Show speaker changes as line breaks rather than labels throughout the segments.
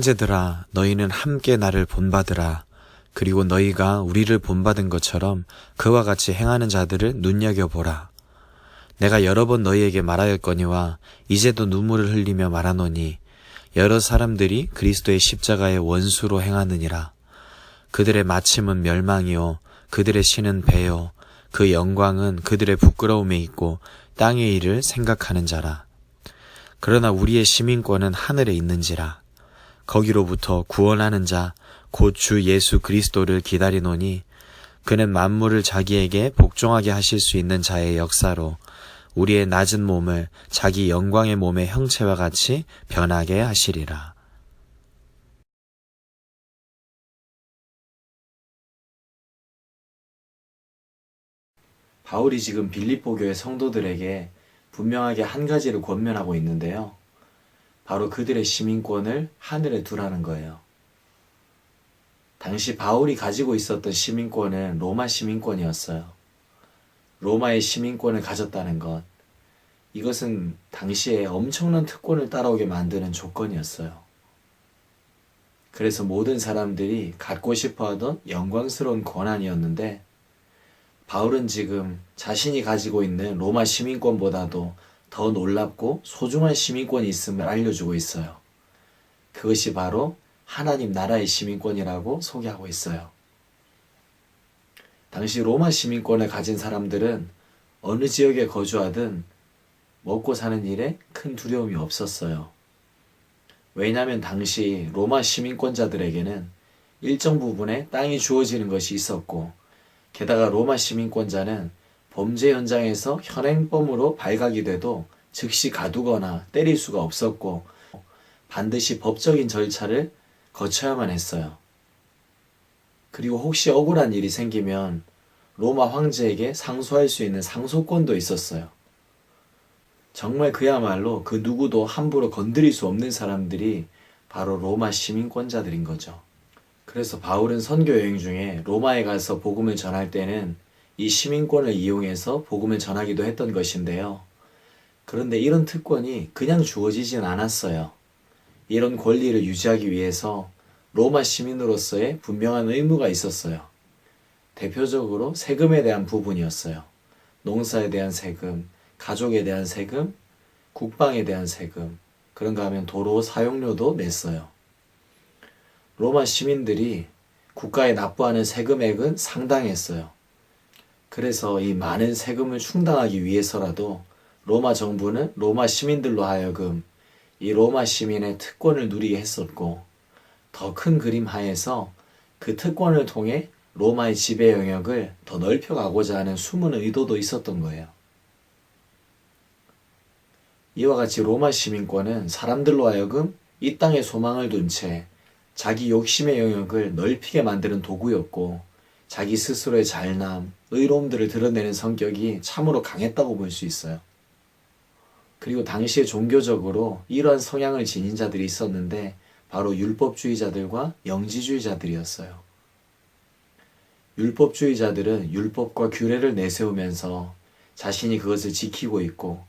형제들아, 너희는 함께 나를 본받으라. 그리고 너희가 우리를 본받은 것처럼 그와 같이 행하는 자들을 눈여겨보라. 내가 여러 번 너희에게 말하였거니와 이제도 눈물을 흘리며 말하노니 여러 사람들이 그리스도의 십자가의 원수로 행하느니라. 그들의 마침은 멸망이요 그들의 신은 배요 그 영광은 그들의 부끄러움에 있고 땅의 일을 생각하는 자라. 그러나 우리의 시민권은 하늘에 있는지라. 거기로부터 구원하는 자 곧 주 예수 그리스도를 기다리노니 그는 만물을 자기에게 복종하게 하실 수 있는 자의 역사로 우리의 낮은 몸을 자기 영광의 몸의 형체와 같이 변하게 하시리라. 바울이 지금 빌립보 교회 성도들에게 분명하게 한 가지를 권면하고 있는데요. 바로 그들의 시민권을 하늘에 두라는 거예요. 당시 바울이 가지고 있었던 시민권은 로마 시민권이었어요. 로마의 시민권을 가졌다는 것, 이것은 당시에 엄청난 특권을 따라오게 만드는 조건이었어요. 그래서 모든 사람들이 갖고 싶어하던 영광스러운 권한이었는데 바울은 지금 자신이 가지고 있는 로마 시민권보다도 더 놀랍고 소중한 시민권이 있음을 알려주고 있어요. 그것이 바로 하나님 나라의 시민권이라고 소개하고 있어요. 당시 로마 시민권을 가진 사람들은 어느 지역에 거주하든 먹고 사는 일에 큰 두려움이 없었어요. 왜냐하면 당시 로마 시민권자들에게는 일정 부분의 땅이 주어지는 것이 있었고, 게다가 로마 시민권자는 범죄 현장에서 현행범으로 발각이 돼도 즉시 가두거나 때릴 수가 없었고, 반드시 법적인 절차를 거쳐야만 했어요. 그리고 혹시 억울한 일이 생기면 로마 황제에게 상소할 수 있는 상소권도 있었어요. 정말 그야말로 그 누구도 함부로 건드릴 수 없는 사람들이 바로 로마 시민권자들인 거죠. 그래서 바울은 선교 여행 중에 로마에 가서 복음을 전할 때는 이 시민권을 이용해서 복음을 전하기도 했던 것인데요. 그런데 이런 특권이 그냥 주어지진 않았어요. 이런 권리를 유지하기 위해서 로마 시민으로서의 분명한 의무가 있었어요. 대표적으로 세금에 대한 부분이었어요. 농사에 대한 세금, 가족에 대한 세금, 국방에 대한 세금, 그런가 하면 도로 사용료도 냈어요. 로마 시민들이 국가에 납부하는 세금액은 상당했어요. 그래서 이 많은 세금을 충당하기 위해서라도 로마 정부는 로마 시민들로 하여금 이 로마 시민의 특권을 누리게 했었고, 더 큰 그림 하에서 그 특권을 통해 로마의 지배 영역을 더 넓혀가고자 하는 숨은 의도도 있었던 거예요. 이와 같이 로마 시민권은 사람들로 하여금 이 땅에 소망을 둔 채 자기 욕심의 영역을 넓히게 만드는 도구였고, 자기 스스로의 잘남, 의로움들을 드러내는 성격이 참으로 강했다고 볼 수 있어요. 그리고 당시에 종교적으로 이러한 성향을 지닌 자들이 있었는데 바로 율법주의자들과 영지주의자들이었어요. 율법주의자들은 율법과 규례를 내세우면서 자신이 그것을 지키고 있고,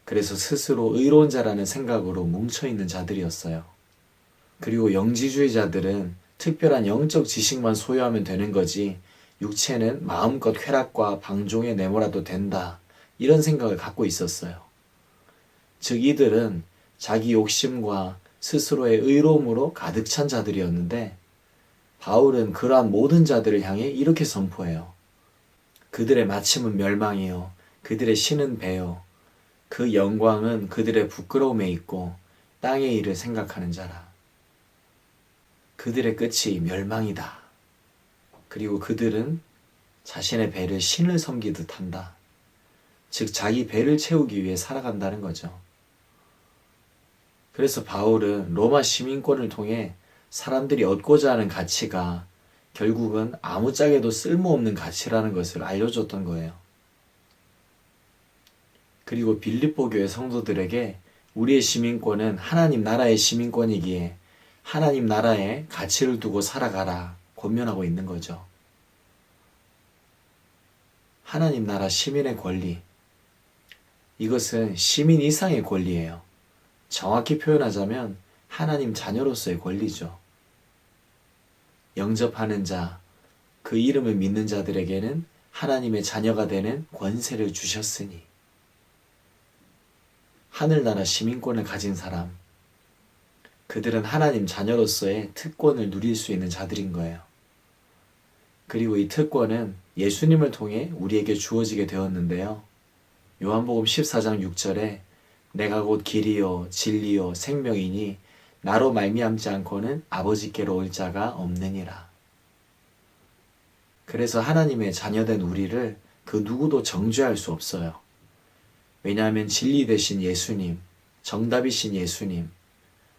그래서 스스로 의로운 자라는 생각으로 뭉쳐있는 자들이었어요. 그리고 영지주의자들은 특별한 영적 지식만 소유하면 되는 거지 육체는 마음껏 쾌락과 방종에 내몰아도 된다, 이런 생각을 갖고 있었어요. 즉 이들은 자기 욕심과 스스로의 의로움으로 가득 찬 자들이었는데 바울은 그러한 모든 자들을 향해 이렇게 선포해요. 그들의 마침은 멸망이요 그들의 신은 배요 그 영광은 그들의 부끄러움에 있고 땅의 일을 생각하는 자라. 그들의 끝이 멸망이다. 그리고 그들은 자신의 배를 신을 섬기듯 한다. 즉 자기 배를 채우기 위해 살아간다는 거죠. 그래서 바울은 로마 시민권을 통해 사람들이 얻고자 하는 가치가 결국은 아무짝에도 쓸모없는 가치라는 것을 알려줬던 거예요. 그리고 빌립보 교회 성도들에게 우리의 시민권은 하나님 나라의 시민권이기에 하나님 나라에 가치를 두고 살아가라 권면하고 있는 거죠. 하나님 나라 시민의 권리, 이것은 시민 이상의 권리예요. 정확히 표현하자면 하나님 자녀로서의 권리죠. 영접하는 자, 그 이름을 믿는 자들에게는 하나님의 자녀가 되는 권세를 주셨으니 하늘나라 시민권을 가진 사람, 그들은 하나님 자녀로서의 특권을 누릴 수 있는 자들인 거예요. 그리고 이 특권은 예수님을 통해 우리에게 주어지게 되었는데요. 요한복음 14장 6절에 내가 곧 길이요 진리요 생명이니 나로 말미암지 않고는 아버지께로 올 자가 없느니라. 그래서 하나님의 자녀된 우리를 그 누구도 정죄할 수 없어요. 왜냐하면 진리 되신 예수님, 정답이신 예수님,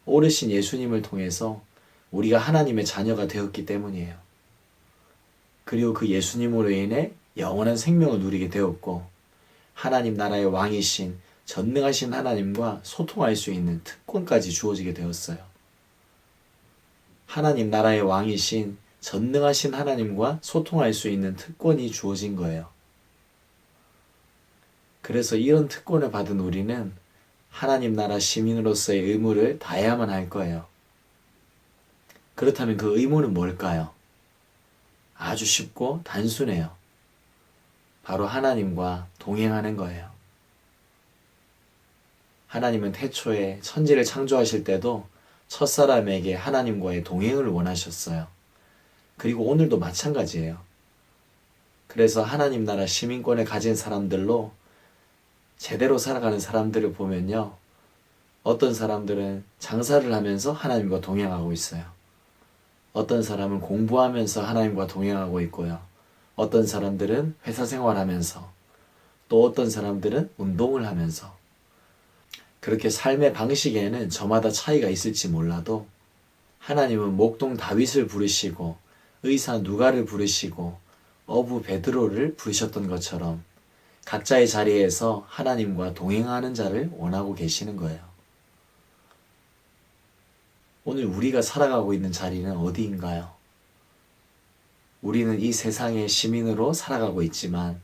옳으신 예수님을 통해서 우리가 하나님의 자녀가 되었기 때문이에요. 그리고 그 예수님으로 인해 영원한 생명을 누리게 되었고 하나님 나라의 왕이신 전능하신 하나님과 소통할 수 있는 특권까지 주어지게 되었어요. 하나님 나라의 왕이신 전능하신 하나님과 소통할 수 있는 특권이 주어진 거예요. 그래서 이런 특권을 받은 우리는 하나님 나라 시민으로서의 의무를 다해야만 할 거예요. 그렇다면 그 의무는 뭘까요? 아주 쉽고 단순해요. 바로 하나님과 동행하는 거예요. 하나님은 태초에 천지를 창조하실 때도 첫사람에게 하나님과의 동행을 원하셨어요. 그리고 오늘도 마찬가지예요. 그래서 하나님 나라 시민권을 가진 사람들로 제대로 살아가는 사람들을 보면요. 어떤 사람들은 장사를 하면서 하나님과 동행하고 있어요. 어떤 사람은 공부하면서 하나님과 동행하고 있고요. 어떤 사람들은 회사 생활하면서, 또 어떤 사람들은 운동을 하면서, 그렇게 삶의 방식에는 저마다 차이가 있을지 몰라도 하나님은 목동 다윗을 부르시고 의사 누가를 부르시고 어부 베드로를 부르셨던 것처럼 각자의 자리에서 하나님과 동행하는 자를 원하고 계시는 거예요. 오늘 우리가 살아가고 있는 자리는 어디인가요? 우리는 이 세상의 시민으로 살아가고 있지만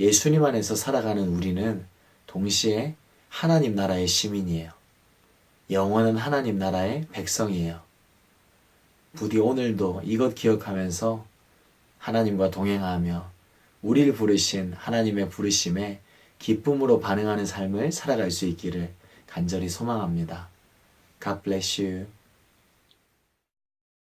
예수님 안에서 살아가는 우리는 동시에 하나님 나라의 시민이에요. 영원한 하나님 나라의 백성이에요. 부디 오늘도 이것 기억하면서 하나님과 동행하며 우리를 부르신 하나님의 부르심에 기쁨으로 반응하는 삶을 살아갈 수 있기를 간절히 소망합니다. God bless you.